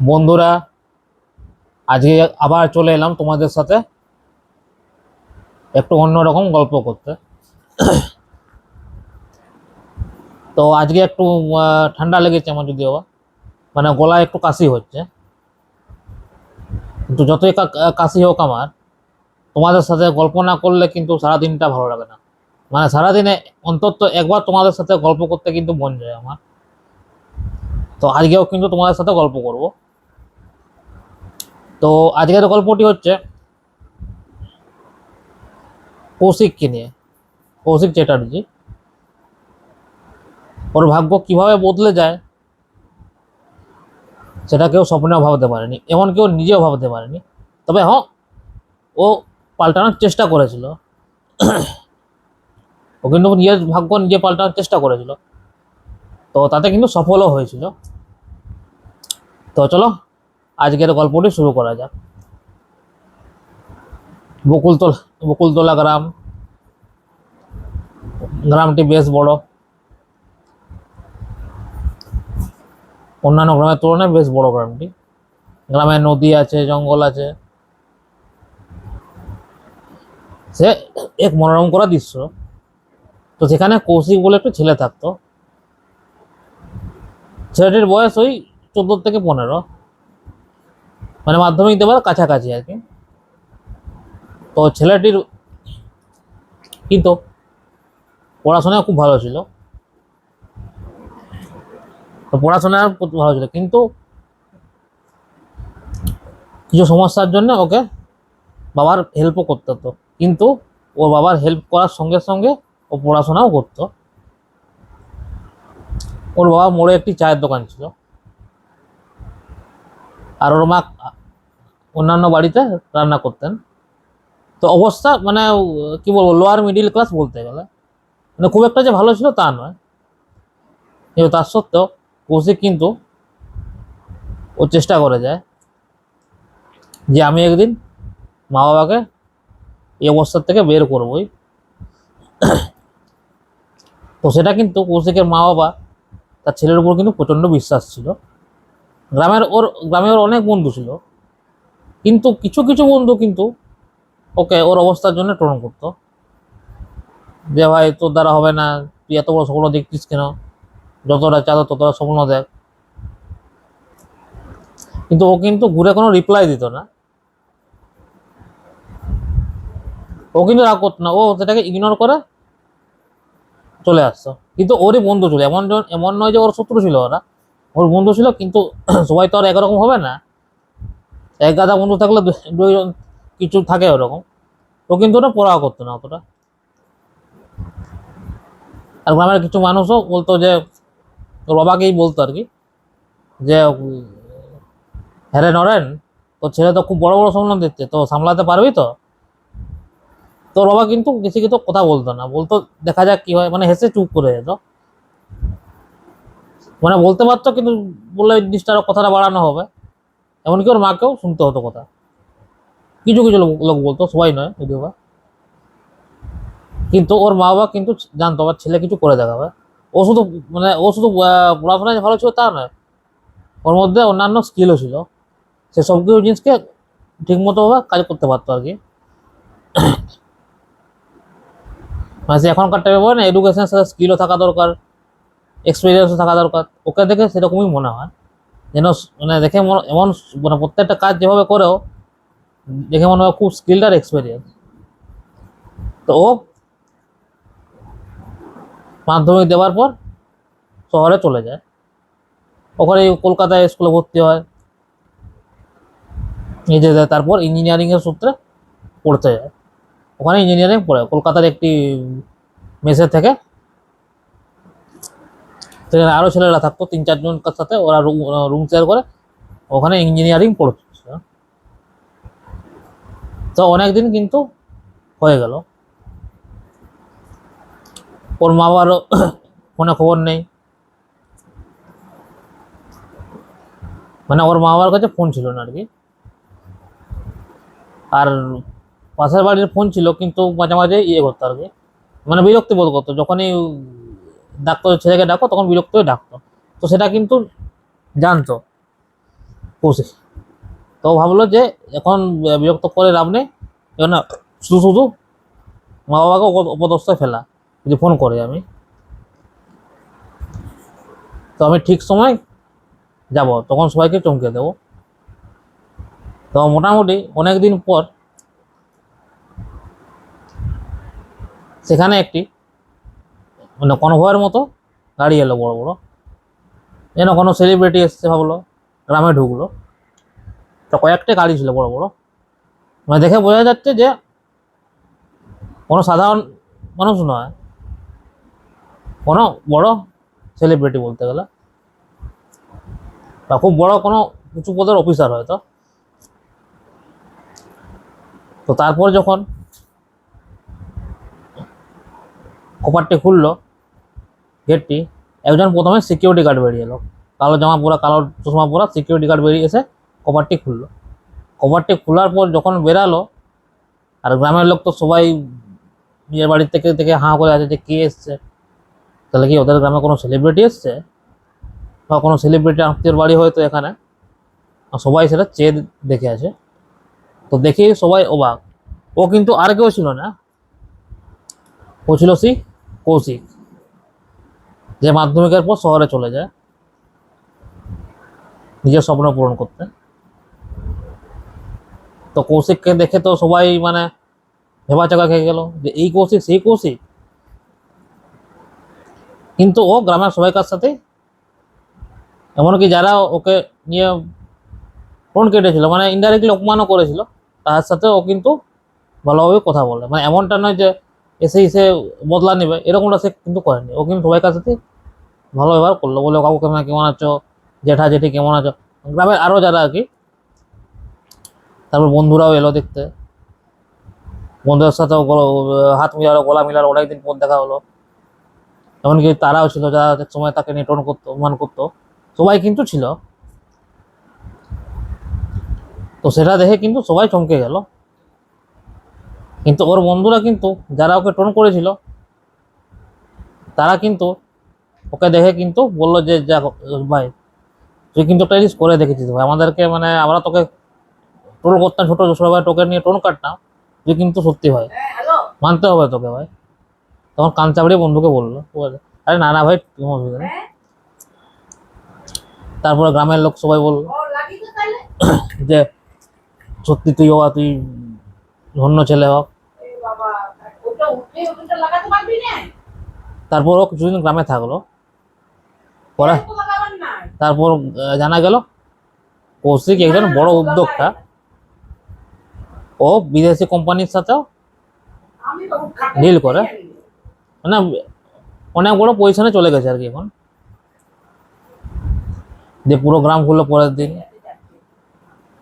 বন্ধুরা, আজকে আবার চলে এলাম তোমাদের সাথে একটু অন্যরকম গল্প করতে। তো আজকে একটু ঠান্ডা লেগেছে আমার, যদিও মানে গলায় একটু কাশি হচ্ছে, কিন্তু যতই কাশি হোক আমার, তোমাদের সাথে গল্প না করলে কিন্তু সারাদিনটা ভালো লাগে না। মানে সারাদিনে অন্তত একবার তোমাদের সাথে গল্প করতে কিন্তু মন যায় আমার। তো আজকেও কিন্তু তোমাদের সাথে গল্প করব। তো আজকের গল্পটি হচ্ছে কৌশিককে নিয়ে। কৌশিক চ্যাটার্জি, ওর ভাগ্য কিভাবে বদলে যায় সেটা কেউ স্বপ্নেও ভাবতে পারেনি, এমন কেউ নিজেও ভাবতে পারেনি। তবে হ্যাঁ, ও পাল্টানোর চেষ্টা করেছিল। ও কিন্তু নিজের ভাগ্য নিজে পাল্টানোর চেষ্টা করেছিল, তো তাতে কিন্তু সফলও হয়েছিল। তো চলো আজকের গল্পটি শুরু করা যাক। বকুলতলা বকুলতলা গ্রাম। গ্রামটি বেশ বড়, অন্যান্য গ্রামের তুলনায় বেশ বড় গ্রামটি। গ্রামে নদী আছে, জঙ্গল আছে, সে এক মনোরম করা দৃশ্য। তো সেখানে কৌশিক বলে একটা ছেলে থাকতো। ছেলেটির বয়স ওই 14 থেকে 15, মানে মাধ্যমিক দেওয়ার কাছাকাছি আর কি। তো ছেলেটির কিন্তু পড়াশোনায় খুব ভালো ছিল। তো পড়াশোনা ভালো ছিল, কিন্তু কিছু সমস্যার জন্য ওকে বাবার হেল্পও করতে হতো। কিন্তু ওর বাবার হেল্প করার সঙ্গে সঙ্গে ও পড়াশোনাও করতো। ওর বাবা মোড়ে একটি চায়ের দোকান ছিল, আর ওর মা অন্যান্য বাড়িতে রান্না করতেন। তো অবস্থা মানে কি বলবো, লোয়ার মিডিল ক্লাস বলতে গেলে। মানে খুব একটা যে ভালো ছিল তা নয়, কিন্তু তার সত্ত্বেও কৌশিক কিন্তু ও চেষ্টা করে যায় যে আমি একদিন মা বাবাকে এই অবস্থার থেকে বের করবই। তো সেটা কিন্তু কৌশিকের মা বাবা, তার ছেলের উপর কিন্তু প্রচণ্ড বিশ্বাস ছিল। গ্রামে ওর অনেক বন্ধু ছিল, কিন্তু কিছু কিছু বন্ধু কিন্তু ওকে ওর অবস্থার জন্য টোন করতো, যে ভাই তোর দ্বারা হবে না, তুই এত বড় স্বপ্ন দেখছিস কেন, যতটা চাঁদো ততটা স্বপ্ন দেখ। কিন্তু ও কিন্তু ঘুরে কোনো রিপ্লাই দিত না, ও কিন্তু রাগ করতো না, ও সেটাকে ইগনোর করে চলে আসতো। কিন্তু ওরই বন্ধু ছিল, এমন নয় যে ওর শত্রু ছিল ওরা, ওর বন্ধু ছিল। কিন্তু সবাই তো আর একরকম হবে না, এক গাদা বন্ধু থাকলে দুইজন কিছু থাকে ওরকম। ও কিন্তু ওটা পড়া করতো না অতটা। আর গ্রামের কিছু মানুষও বলতো যে, ওর বাবাকেই বলতো আর কি, যে হ্যাঁ রে নরেন, তোর ছেলে তো খুব বড় বড় স্বপ্ন দিচ্ছে, তো সামলাতে পারবি তো। তোর বাবা কিন্তু কিছু কিছু কথা বলতো না, বলতো দেখা যাক কি হয়, মানে হেসে চুপ করে যেত। মানে বলতে পারতো, কিন্তু বললে জিনিসটা কথাটা বাড়ানো হবে। এমনকি ওর মাকেও শুনতে হতো কথা। কিছু কিছু লোক বলতো, সবাই নয় যদিও বা। কিন্তু ওর মা বাবা কিন্তু জানতো আমার ছেলে কিছু করে দেখাবে। ও শুধু পড়াশোনায় ভালো ছিল তা নয়, ওর মধ্যে অন্যান্য স্কিলও ছিল। সে সব কিছু জিনিসকে ঠিক মতো ভাবে কাজ করতে পারতো আর কি। মানে সে এখনকার টাইমে বলে না, এডুকেশনের সাথে স্কিলও থাকা দরকার, এক্সপিরিয়েন্সও থাকা দরকার। ওকে দেখে সেরকমই মনে হয়, যেন মানে দেখে এমন মানে প্রত্যেকটা কাজ যেভাবে করেও দেখে মনে হয় খুব স্কিলড আর এক্সপিরিয়েন্স। তো ও মাধ্যমিক দেওয়ার পর শহরে চলে যায়। ওখানে কলকাতায় স্কুলে ভর্তি হয়, নিজে যায়। তারপর ইঞ্জিনিয়ারিং এর সূত্রে পড়তে যায়। ওখানে ইঞ্জিনিয়ারিং পড়ে কলকাতার একটি মেসে থেকে। সেখানে আরো ছেলেরা থাকতো, 3-4 জনের সাথে ওরা রুম শেয়ার করে ওখানে ইঞ্জিনিয়ারিং পড়ছে। তো অনেকদিন কিন্তু হয়ে গেল, ওর মা বাবারও ফোনে খবর নেই। মানে ওর মা বাবার কাছে ফোন ছিল না আর কি। আর পাশের বাড়ির ফোন ছিল, কিন্তু মাঝে মাঝে ইয়ে করতো আর কি, মানে বিরক্তি বোধ করতো যখনই ডাকতো, ছেলেকে ডাকো তখন বিরক্ত হয়ে ডাকতো। তো সেটা কিন্তু জানতো। কৌশিক। তো ও ভাবলো যে এখন বিরক্ত করে লাভ নেই, না শুধু শুধু মা বাবাকে অপদস্থে ফেলা, যদি ফোন করে আমি, তো আমি ঠিক সময় যাব, তখন সবাইকে চমকে দেবো। তো মোটামুটি অনেক দিন পর সেখানে একটি মানে কনভয়ের মতো গাড়ি এলো, বড় বড়, যেন কোনো সেলিব্রিটি এসছে ভাবলো, গ্রামে ঢুকলো। তো কয়েকটা গাড়ি ছিল বড় বড়, মানে দেখে বোঝা যাচ্ছে যে কোনো সাধারণ মানুষ নয়, কোনো বড় সেলিব্রিটি বলতে গেলে, বা খুব বড় কোনো উঁচু পদের অফিসার হয়তো। তো তারপর যখন কপারটি খুললো গেটটি, একজন প্রথমে সিকিউরিটি গার্ড বেরিয়ে এলো, কালো জামা পরা, কালো চশমা পরা সিকিউরিটি গার্ড বেরিয়ে এসে কপারটি খুললো। কপারটি খোলার পর যখন বেরালো, আর গ্রামের লোক তো সবাই নিজের বাড়ির থেকে থেকে হাঁ করে আছে যে কে এসছে, তাহলে কি ওদের গ্রামে কোনো সেলিব্রিটি এসছে, বা কোনো সেলিব্রিটি আত্মীয়র বাড়ি হয়তো এখানে, আর সবাই সেটা চেয়ে দেখে আছে। তো দেখে সবাই অবাক। ও কিন্তু আর কেউ ছিল না, ও ছিল কৌশিক, যে মাধ্যমিকের পর শহরে চলে যায় নিজের স্বপ্ন পূরণ করতে। তো কৌশিককে দেখে তো সবাই মানে ভেবা চাকা খেয়ে গেল যে এই কৌশিক সেই কৌশিক। কিন্তু ও গ্রামের সবাইকার সাথে, এমনকি যারা ওকে নিয়ে ফোন কেটেছিল, মানে ইনডাইরেক্টলি অপমানও করেছিল, তার সাথে ও কিন্তু ভালোভাবে কথা বলে, মানে এমনটা নয় যে এসে এসে বদলা নেবে, এরকমটা সে কিন্তু করেনি। ও কিন্তু সবাইকার সাথে ভালো ব্যবহার করলো, বলে কাকু কেমন আছো, জেঠা জেঠি কেমন আছো, গ্রামের আরও যারা আর কি। তারপর বন্ধুরাও এলো দেখতে, বন্ধুদের সাথেও হাত মিলালো, গলা মিলালো, অনেকদিন পর দেখা হলো। এমনকি তারাও ছিল যারা এক সময় তাকে নিয়ে টোন করতো, অপমান করতো, সবাই কিন্তু ছিল। তো সেটা দেখে কিন্তু সবাই চমকে গেল। কিন্তু ওর বন্ধুরা কিন্তু, যারা ওকে টোন করেছিল, তারা কিন্তু ওকে দেখে কিন্তু বললো যে যা ভাই, তুই কিন্তু একটা জিনিস করে দেখেছিস ভাই, আমাদেরকে মানে আমরা তোকে টোল করতাম, ছোট সবাই টোকে নিয়ে টোন কাটতাম, তুই কিন্তু সত্যি ভাই মানতে হবে তোকে ভাই। তখন কান চাপড়িয়ে বন্ধুকে বললো, আরে না না ভাই কোনো অসুবিধা নেই। তারপরে গ্রামের লোক সবাই বললো যে সত্যি তুই ধন্য ছেলে হোক। তারপর ও কিছুদিন গ্রামে থাকলো, পরে তারপর জানা গেল কৌশিক একজন বড় উদ্যোক্তা, ও বিদেশি কোম্পানির সাথেও ডিল করে, মানে অনেক বড় পজিশনে চলে গেছে আর কি এখন। যে পুরো গ্রাম ঘুরলো পরের দিন,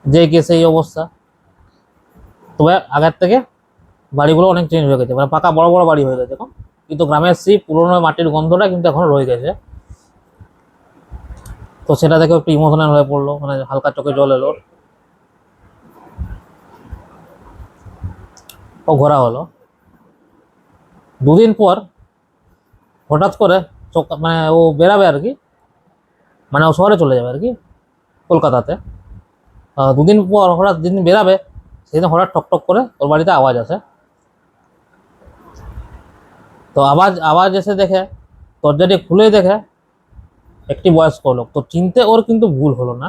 যে কেসে এই অবস্থা। তবে আগের থেকে বাড়িগুলো অনেক চেঞ্জ হয়ে গেছে, মানে পাকা বড় বড় বাড়ি হয়ে গেছে এখন, কিন্তু গ্রামের সেই পুরোনো মাটির গন্ধটা কিন্তু এখনো রয়ে গেছে। তো সেটা থেকে একটু ইমোশনাল হয়ে পড়লো, মানে হালকা চোখে জল এলো, ও ঘোরা হলো। দুদিন পর হঠাৎ করে মানে ও বেরাবে আর কি, মানে ও শহরে চলে যাবে আর কি, কলকাতাতে। দুদিন পর হঠাৎ যেদিন বেরাবে, সেদিন হঠাৎ টক করে ওর বাড়িতে আওয়াজ আসে। তো আওয়াজ আওয়াজ এসে দেখে, দরজাটি খুলেই দেখে একটি বয়স্ক লোক। তো চিনতে ওর কিন্তু ভুল হলো না,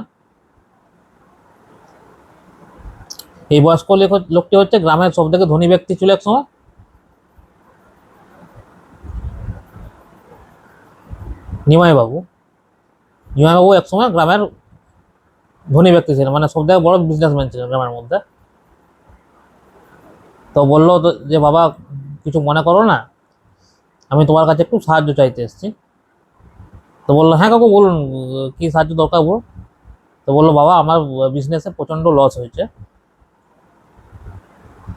এই বয়স্ক লোকটি হচ্ছে গ্রামের সব থেকে ধনী ব্যক্তি ছিল এক সময়, নিমাই বাবু। নিমাই বাবু এক সময় গ্রামের ধনী ব্যক্তি ছিলেন, মানে সব থেকে বড় বিজনেসম্যান ছিলেন গ্রামের মধ্যে। তো বললো যে বাবা কিছু মনে করো না, আমি তোমার কাছে একটু সাহায্য চাইতে এসেছি। তো বললো হ্যাঁ কাকু বলুন, কি সাহায্য দরকার বলুন। তো বললো বাবা আমার বিজনেসে প্রচণ্ড লস হয়েছে,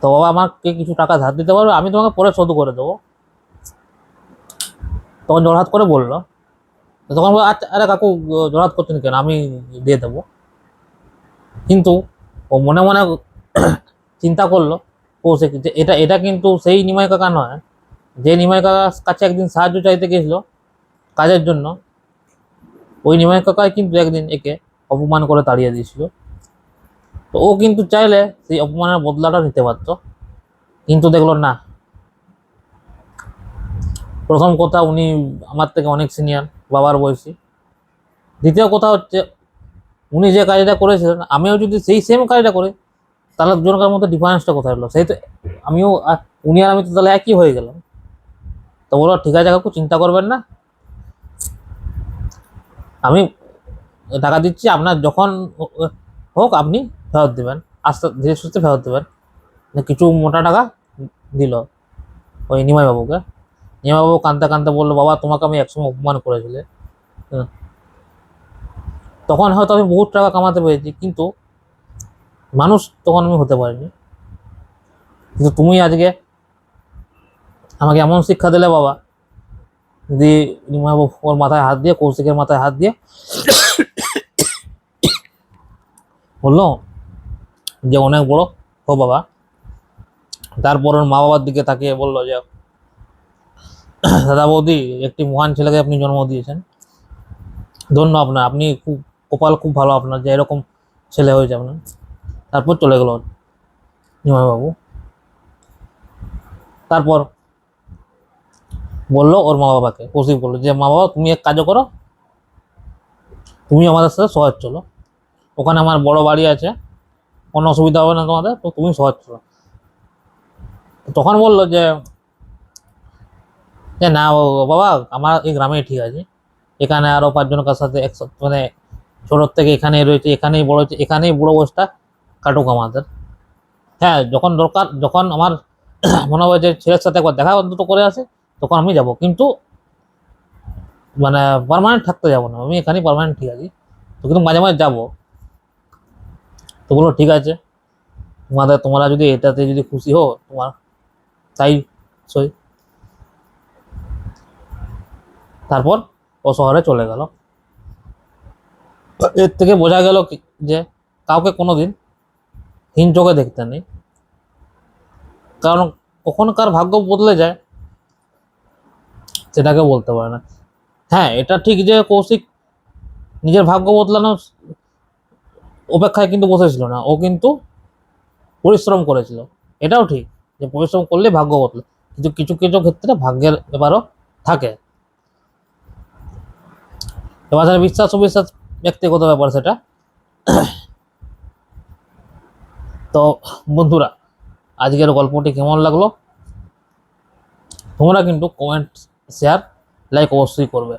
তো বাবা আমাকে কিছু টাকা ধার দিতে পারবে, আমি তোমাকে পরে শোধ করে দেবো। তখন জোড়হাত করে বললো। তো তখন আচ্ছা আরে কাকু জোড়হাত করছেন কেন, আমি দিয়ে দেবো। কিন্তু ও মনে মনে চিন্তা করলো কৌশিক, যে এটা এটা কিন্তু সেই নিমাই কাকা নয়, যে নিমাই কাকার কাছে একদিন সাহায্য চাইতে গেছিল কাজের জন্য। ওই নিমাই কাকাই কিন্তু একদিন একে অপমান করে তাড়িয়ে দিয়েছিল। তো ও কিন্তু চাইলে সেই অপমানের বদলাটা নিতে পারতো, কিন্তু দেখলো না। প্রথম কথা, উনি আমার থেকে অনেক সিনিয়র, বাবার বয়সী। দ্বিতীয় কথা হচ্ছে, উনি যে কাজটা করেছিলেন আমিও যদি সেই সেম কাজটা করি, তাহলে দুজনকার মধ্যে ডিফারেন্সটা কোথায় হলো? সেই তো আমিও উনি আর আমি তো তাহলে একই হয়ে গেলাম। তো বলো ঠিক আছে কাকু, চিন্তা করবেন না, আমি টাকা দিচ্ছি, আপনার যখন হোক আপনি ফেরত দেবেন, আস্তে ধীরে সুস্থে ফেরত দেবেন। কিছু মোটা টাকা দিল ওই নিমাই বাবুকে। নিমাই বাবু কাঁদতে কাঁদতে বললো, বাবা তোমাকে আমি একসময় অপমান করেছিলে, তখন হয়তো আমি বহুত টাকা কামাতে পেরেছি, কিন্তু মানুষ তখন আমি হতে পারিনি। কিন্তু তুমি আজকে আমাকে এমন শিক্ষা দিলে বাবা, দিয়ে নিমাই বাবু ওর মাথায় হাত দিয়ে, কৌশিকের মাথায় হাত দিয়ে বললো যে অনেক বড় হো বাবা। তারপর ওর মা বাবার দিকে তাকিয়ে বললো যে দাদা বৌদি, একটি মহান ছেলেকে আপনি জন্ম দিয়েছেন, ধন্য আপনার, আপনি খুব কপাল খুব ভালো আপনার যে এরকম ছেলে হয়েছে আপনার। তারপর চলে গেল নিমাইবাবু। তারপর বললো ওর মা বাবাকে, কৌশিক বললো যে মা বাবা তুমি এক কাজও করো, তুমি আমাদের সাথে শহর চলো, ওখানে আমার বড় বাড়ি আছে, কোনো অসুবিধা হবে না তোমাদের, তো তুমি শহর চলো। তখন বললো যে যে না বাবা, আমার এই গ্রামেই ঠিক আছে, এখানে আরো 5 জনের সাথে একসাথে মানে ছোটোর থেকে এখানেই রয়েছে, এখানেই বড় হয়েছে, এখানেই বুড়ো বয়সটা কাটুক আমাদের। হ্যাঁ, যখন দরকার, যখন আমার মনে হবে যে ছেলের সাথে একবার দেখা অন্তত করে আসে, তখন আমি যাব, কিন্তু মানে পার্মানেন্ট থাকতে যাবো না, আমি এখানেই পার্মানেন্ট ঠিক আছি, তো কিন্তু মাঝে মাঝে যাবো। তো বলো ঠিক আছে, তোমরা যদি এটাতে যদি খুশি হো, তোমার তাই সই। তারপর ও শহরে চলে গেল। এর থেকে বোঝা গেল যে কাউকে কোনোদিন হীন চোখে দেখতে নেই, কারণ কখন কার ভাগ্য বদলে যায় সেটাকে বলতে পারে না। হ্যাঁ, এটা ঠিক যে কৌশিক নিজের ভাগ্য বদলানোর অপেক্ষায় কিন্তু বসেছিল না, ও কিন্তু পরিশ্রম করেছিল। এটাও ঠিক যে পরিশ্রম করলে ভাগ্য বদলে, কিন্তু কিছু কিছু ক্ষেত্রে ভাগ্যের ব্যাপারও থাকে। এবার বিশ্বাস অবিশ্বাস ব্যক্তিগত ব্যাপার সেটা। তো বন্ধুরা, আজকের গল্পটি কেমন লাগলো তোমরা কিন্তু কমেন্ট, শেয়ার, লাইক অবশ্যই করবে।